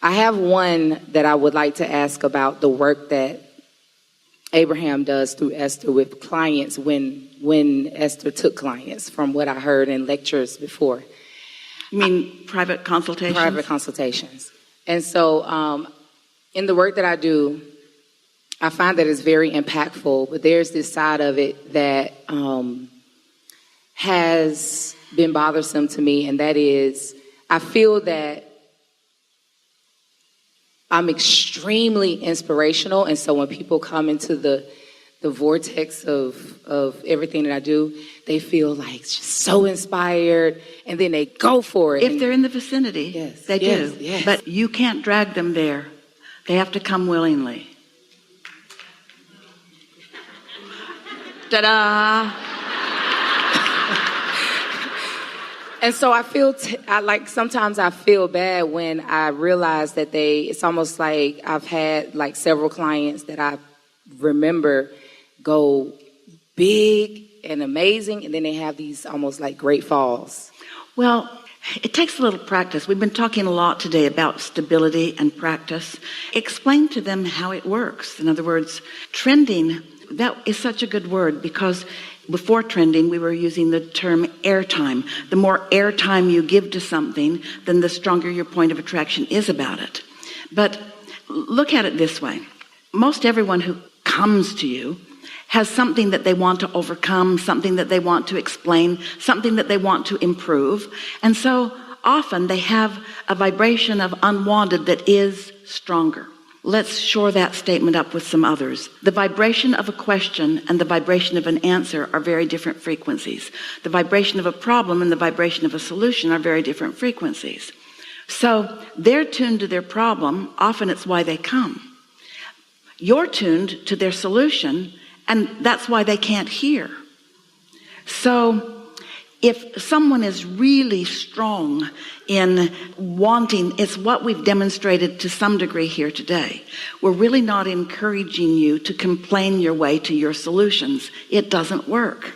I have one that I would like to ask about the work that Abraham does through Esther with clients when Esther took clients, from what I heard in lectures before. You mean private consultations? Private consultations. And so in the work that I do, I find that it's very impactful, but there's this side of it that has been bothersome to me, and that is I feel that I'm extremely inspirational, and so when people come into the vortex of everything that I do, they feel like just so inspired, and then they go for it. If they're in the vicinity, yes, they yes, do. yes. But you can't drag them there. They have to come willingly. Ta-da! And so I feel, sometimes I feel bad when I realize that it's almost like I've had like several clients that I remember go big and amazing, and then they have these almost like great falls. Well, it takes a little practice. We've been talking a lot today about stability and practice. Explain to them how it works. In other words, trending, that is such a good word, because before trending, we were using the term airtime. The more airtime you give to something, then the stronger your point of attraction is about it. But look at it this way. Most everyone who comes to you has something that they want to overcome, something that they want to explain, something that they want to improve. And so often they have a vibration of unwanted that is stronger. Let's shore that statement up with some others. The vibration of a question and the vibration of an answer are very different frequencies. The vibration of a problem and the vibration of a solution are very different frequencies. So they're tuned to their problem. Often it's why they come. You're tuned to their solution, and that's why they can't hear. So if someone is really strong in wanting, it's what we've demonstrated to some degree here today. We're really not encouraging you to complain your way to your solutions. It doesn't work.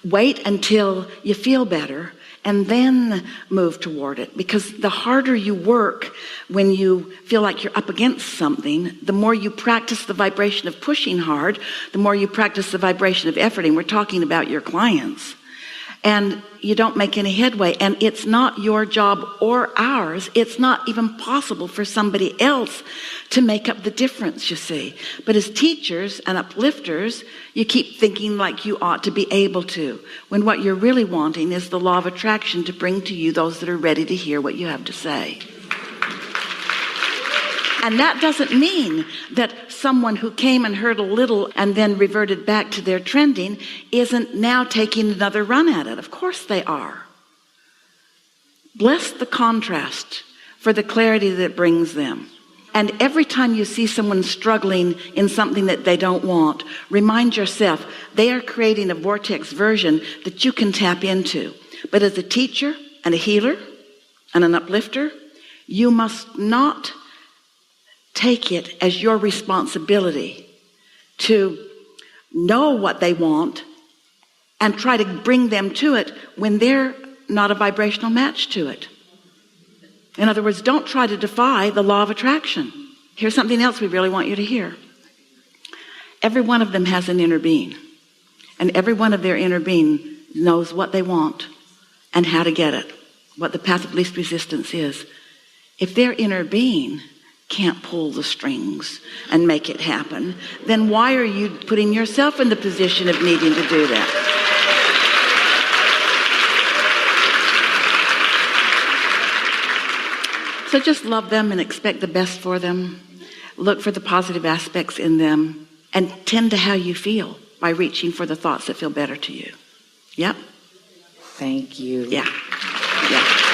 Wait until you feel better and then move toward it. Because the harder you work when you feel like you're up against something, the more you practice the vibration of pushing hard, the more you practice the vibration of efforting. We're talking about your clients. And you don't make any headway. And it's not your job or ours. It's not even possible for somebody else to make up the difference, you see. But as teachers and uplifters, you keep thinking like you ought to be able to, when what you're really wanting is the law of attraction to bring to you those that are ready to hear what you have to say. And that doesn't mean that someone who came and heard a little and then reverted back to their trending isn't now taking another run at it. Of course they are. Bless the contrast for the clarity that it brings them. And every time you see someone struggling in something that they don't want, remind yourself they are creating a vortex version that you can tap into. But as a teacher and a healer and an uplifter, you must not take it as your responsibility to know what they want and try to bring them to it when they're not a vibrational match to it. In other words, don't try to defy the law of attraction. Here's something else we really want you to hear. Every one of them has an inner being, and every one of their inner being knows what they want and how to get it, what the path of least resistance is. If their inner being can't pull the strings and make it happen, then why are you putting yourself in the position of needing to do that? So just love them and expect the best for them. Look for the positive aspects in them and tend to how you feel by reaching for the thoughts that feel better to you. Yep. Thank you. Yeah. Yeah.